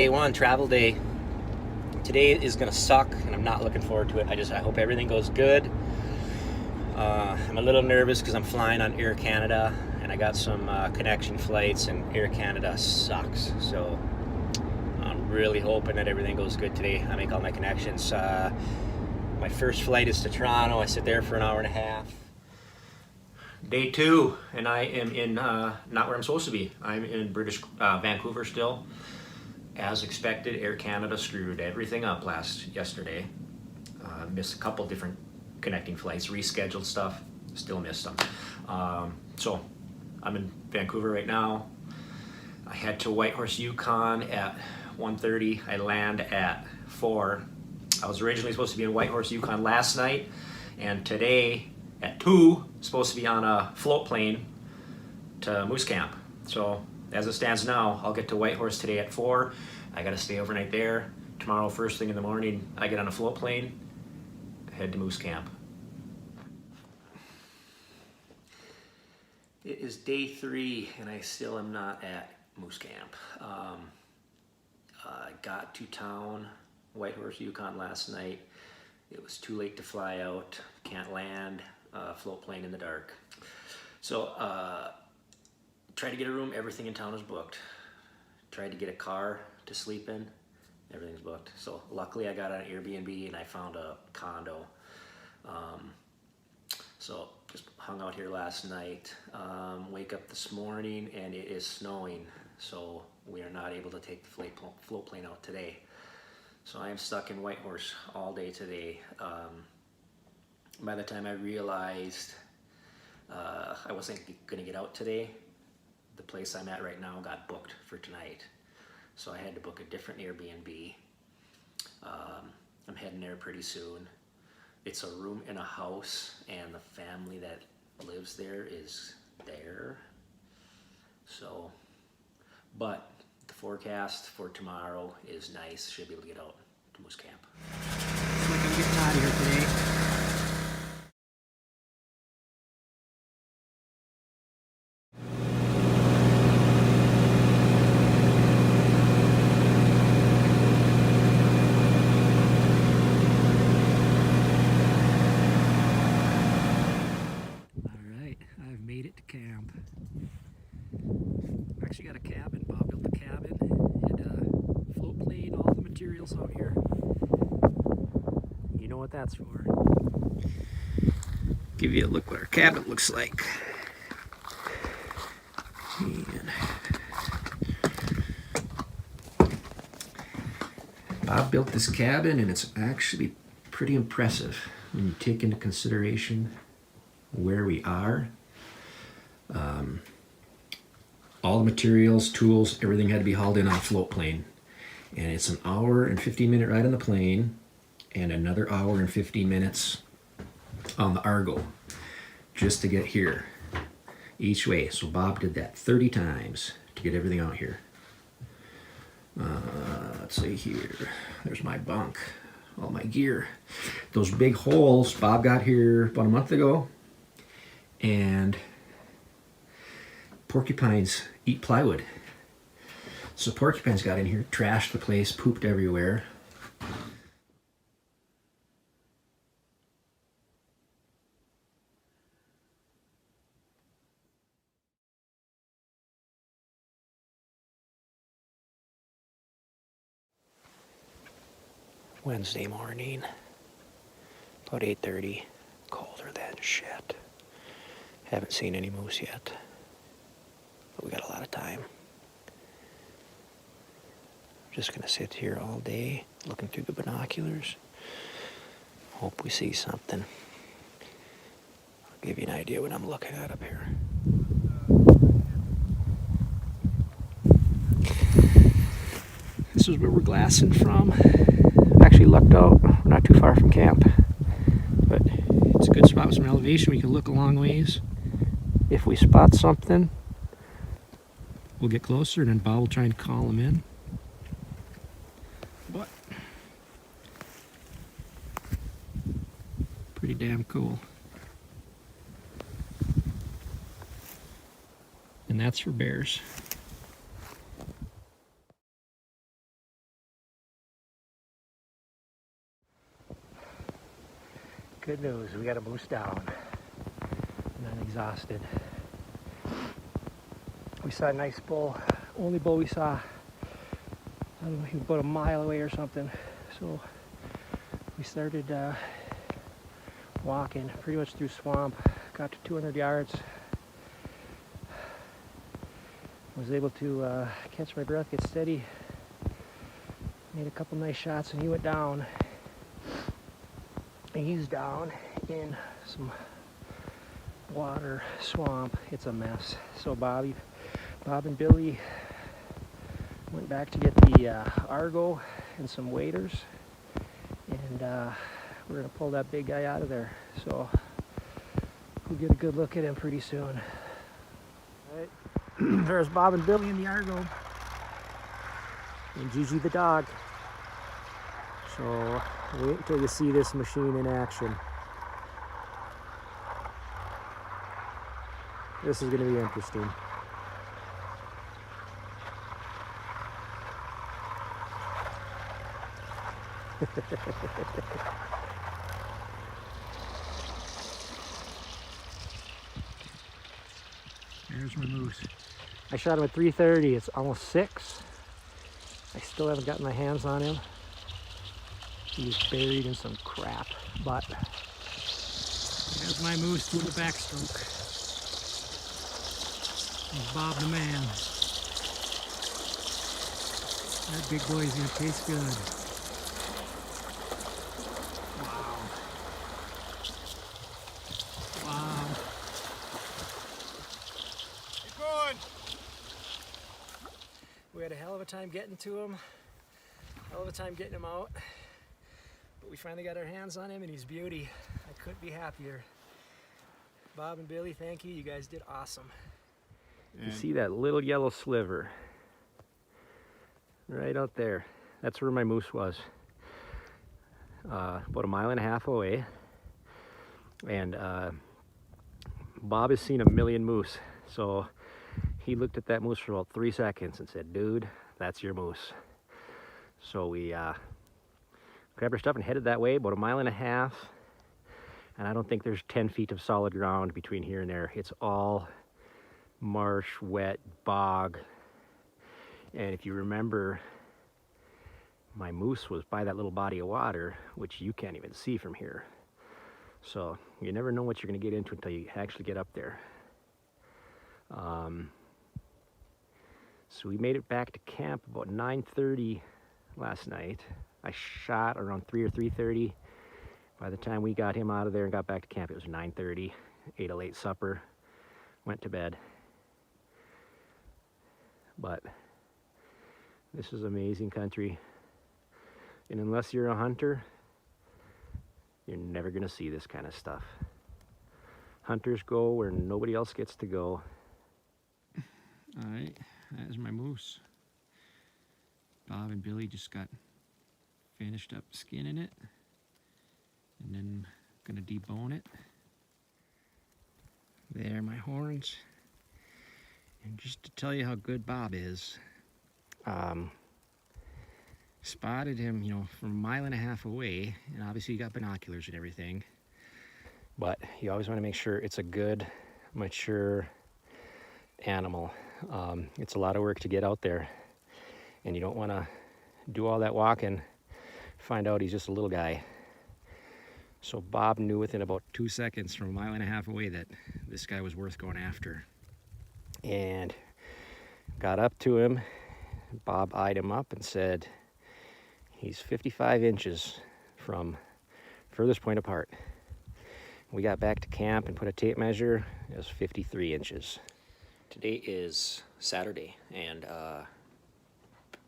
Day one, travel day. Today is gonna suck, and I'm not looking forward to it. I hope everything goes good. I'm a little nervous because I'm flying on Air Canada, and I got some connection flights, and Air Canada sucks. So I'm really hoping that everything goes good today. I make all my connections. My first flight is to Toronto. I sit there for an hour and a half. Day two, and I am in not where I'm supposed to be. I'm in British Vancouver still. As expected, Air Canada screwed everything up yesterday. Missed a couple different connecting flights, rescheduled stuff, still missed them. So I'm in Vancouver right now. I head to Whitehorse, Yukon at 1:30. I land at 4. I was originally supposed to be in Whitehorse, Yukon last night, and today at 2, supposed to be on a float plane to Moose Camp. So as it stands now, I'll get to Whitehorse today at 4. I gotta stay overnight there. Tomorrow, first thing in the morning, I get on a float plane, head to Moose Camp. It is day 3, and I still am not at Moose Camp. I got to town, Whitehorse, Yukon last night. It was too late to fly out, can't land, float plane in the dark. So, tried to get a room, everything in town is booked. Tried to get a car to sleep in, everything's booked. So luckily I got an Airbnb and I found a condo. So just hung out here last night. Wake up this morning and it is snowing. So we are not able to take the float plane out today. So I am stuck in Whitehorse all day today. By the time I realized I wasn't gonna get out today, the place I'm at right now got booked for tonight. So I had to book a different Airbnb. I'm heading there pretty soon. It's a room in a house, and the family that lives there is there. So, but the forecast for tomorrow is nice. Should be able to get out to Moose Camp. Looks like I'm getting out of here today. Made it to camp. Actually got a cabin. Bob built the cabin. Had a float plane, all the materials out here. You know what that's for. Give you a look what our cabin looks like. And Bob built this cabin, and it's actually pretty impressive when you take into consideration where we are. All the materials, tools, everything had to be hauled in on a float plane. And it's an hour and 15-minute ride on the plane and another hour and 15 minutes on the Argo just to get here each way. So Bob did that 30 times to get everything out here. Let's see here. There's my bunk, all my gear. Those big holes, Bob got here about a month ago, and porcupines eat plywood. So porcupines got in here, trashed the place, pooped everywhere. Wednesday morning, about 8:30, colder than shit. Haven't seen any moose yet. But we got a lot of time. Just gonna sit here all day, looking through the binoculars. Hope we see something. I'll give you an idea what I'm looking at up here. This is where we're glassing from. Actually lucked out, we're not too far from camp. But it's a good spot with some elevation. We can look a long ways. If we spot something, we'll get closer, and then Bob will try and call them in. But pretty damn cool. And that's for bears. Good news, we got a moose down. And I'm exhausted. We saw a nice bull, only bull we saw. I don't know, he was about a mile away or something. So we started walking pretty much through swamp. Got to 200 yards. Was able to catch my breath, get steady. Made a couple nice shots and he went down. And he's down in some water, swamp. It's a mess. So Bob and Billy went back to get the Argo and some waders. And we're gonna pull that big guy out of there. So we'll get a good look at him pretty soon. All right. There's Bob and Billy in the Argo. And Gigi the dog. So wait until you see this machine in action. This is going to be interesting. There's my moose. I shot him at 3:30. It's almost 6. I still haven't gotten my hands on him. He's buried in some crap, but there's my moose doing the backstroke. There's Bob the man. That big boy is gonna taste good. Wow. Wow. Keep going. We had a hell of a time getting to him. Hell of a time getting him out. But we finally got our hands on him and he's beauty. I couldn't be happier. Bob and Billy, thank you. You guys did awesome. You see that little yellow sliver right out there? That's where my moose was. About 1.5 miles away. And Bob has seen 1,000,000 moose. So he looked at that moose for about 3 seconds and said, dude, that's your moose. So we grabbed our stuff and headed that way, about 1.5 miles. And I don't think there's 10 feet of solid ground between here and there. It's all marsh, wet, bog. And if you remember, my moose was by that little body of water, which you can't even see from here. So you never know what you're going to get into until you actually get up there. So we made it back to camp about 9:30 last night. I shot around 3 or 3:30. By the time we got him out of there and got back to camp, it was 9:30. Ate a late supper, went to bed. But this is amazing country. And unless you're a hunter, you're never gonna see this kind of stuff. Hunters go where nobody else gets to go. All right, that is my moose. Bob and Billy just got finished up skinning it. And then gonna debone it. There are my horns. And just to tell you how good Bob is, spotted him, you know, from 1.5 miles away, and obviously you got binoculars and everything, but you always want to make sure it's a good, mature animal. It's a lot of work to get out there, and you don't want to do all that walking, find out he's just a little guy. So Bob knew within about 2 seconds from 1.5 miles away that this guy was worth going after. And got up to him. Bob eyed him up and said, he's 55 inches from furthest point apart. We got back to camp and put a tape measure. It was 53 inches. Today is Saturday, and the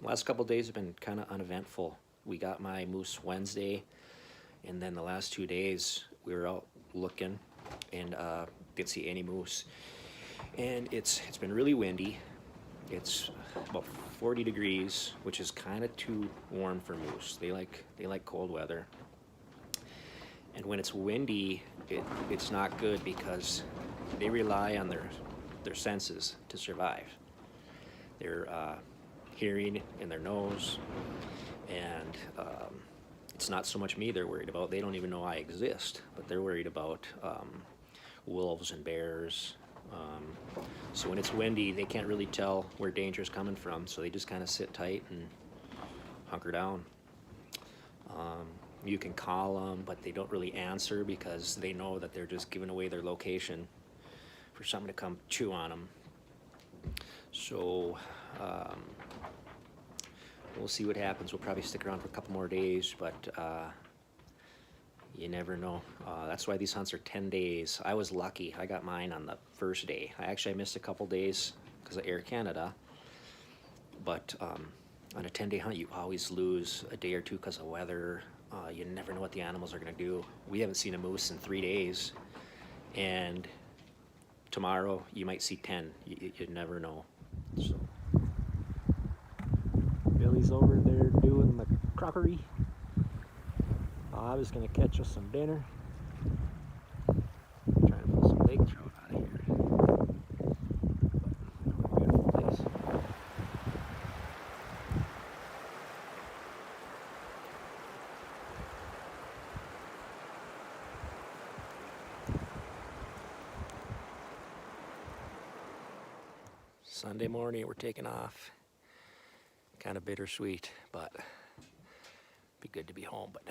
last couple of days have been kind of uneventful. We got my moose Wednesday, and then the last 2 days we were out looking and didn't see any moose. And it's been really windy. It's about 40 degrees, which is kind of too warm for moose. They like cold weather. And when it's windy, it's not good because they rely on their senses to survive. Their hearing in their nose, and it's not so much me they're worried about. They don't even know I exist, but they're worried about wolves and bears. So when it's windy, they can't really tell where danger is coming from, so they just kind of sit tight and hunker down. You can call them, but they don't really answer because they know that they're just giving away their location for someone to come chew on them. So we'll see what happens. We'll probably stick around for a couple more days, but you never know. That's why these hunts are 10 days. I was lucky. I got mine on the first day. I missed a couple days because of Air Canada, but on a 10-day hunt, you always lose a day or two because of weather. You never know what the animals are going to do. We haven't seen a moose in 3 days, and tomorrow you might see 10. You never know. So Billy's over there doing the crockery. I was going to catch us some dinner. Trying to pull some lake trout out of here. But, beautiful place. Sunday morning, we're taking off. Kind of bittersweet, but be good to be home. But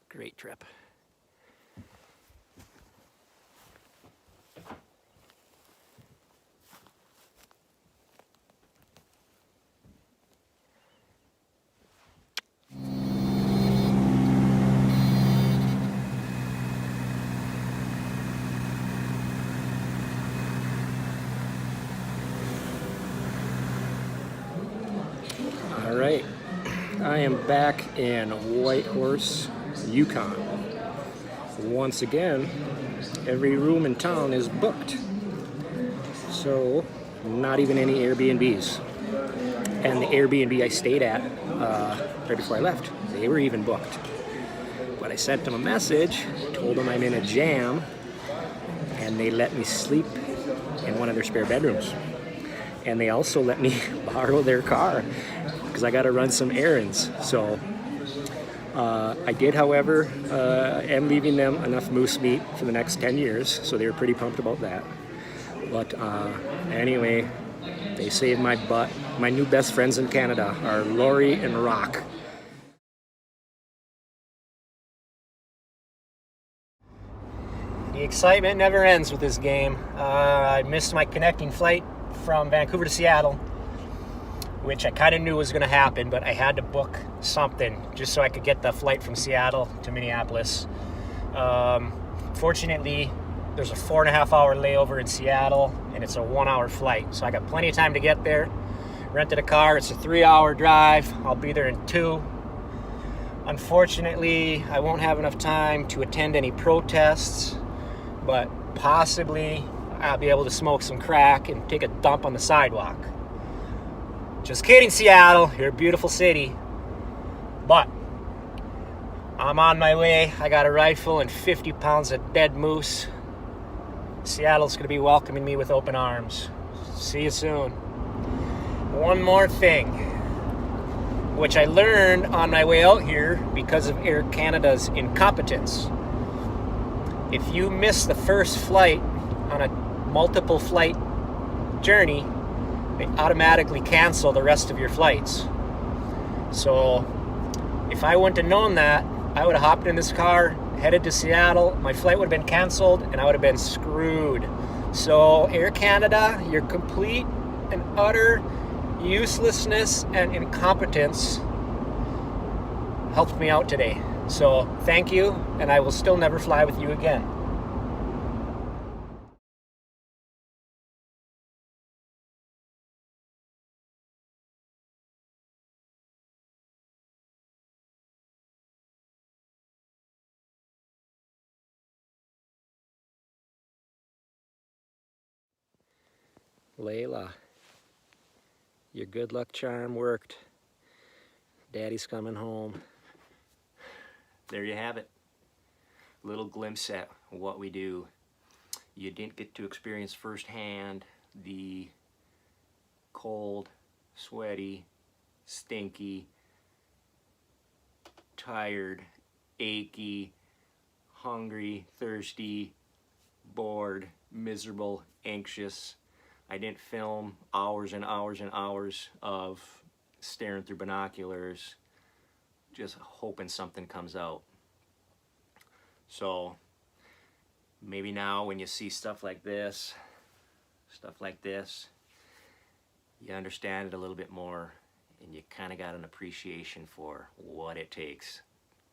great trip. All right, I am back in Whitehorse, Yukon. Once again, every room in town is booked. So, not even any Airbnbs. And the Airbnb I stayed at right before I left, they were even booked. But I sent them a message, told them I'm in a jam, and they let me sleep in one of their spare bedrooms. And they also let me borrow their car because I got to run some errands. So I did, however, am leaving them enough moose meat for the next 10 years, so they were pretty pumped about that. But anyway, they saved my butt. My new best friends in Canada are Lori and Rock. The excitement never ends with this game. I missed my connecting flight from Vancouver to Seattle, which I kind of knew was going to happen, but I had to book something just so I could get the flight from Seattle to Minneapolis. Fortunately, there's a 4.5-hour layover in Seattle, and it's a 1-hour flight, so I got plenty of time to get there. Rented a car. It's a 3-hour drive. I'll be there in 2. Unfortunately, I won't have enough time to attend any protests, but possibly I'll be able to smoke some crack and take a dump on the sidewalk. Just kidding, Seattle. You're a beautiful city. But I'm on my way. I got a rifle and 50 pounds of dead moose. Seattle's going to be welcoming me with open arms. See you soon. One more thing, which I learned on my way out here because of Air Canada's incompetence. If you miss the first flight on a multiple flight journey, they automatically cancel the rest of your flights. So if I wouldn't have known that, I would have hopped in this car, headed to Seattle, my flight would have been canceled, and I would have been screwed. So Air Canada, your complete and utter uselessness and incompetence helped me out today. So thank you, and I will still never fly with you again. Layla, your good luck charm worked. Daddy's coming home. There you have it. Little glimpse at what we do. You didn't get to experience firsthand the cold, sweaty, stinky, tired, achy, hungry, thirsty, bored, miserable, anxious. I didn't film hours and hours and hours of staring through binoculars, just hoping something comes out. So maybe now when you see stuff like this, you understand it a little bit more, and you kind of got an appreciation for what it takes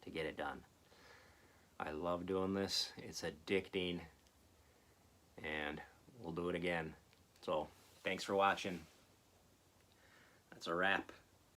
to get it done. I love doing this. It's addicting, and we'll do it again. So thanks for watching. That's a wrap.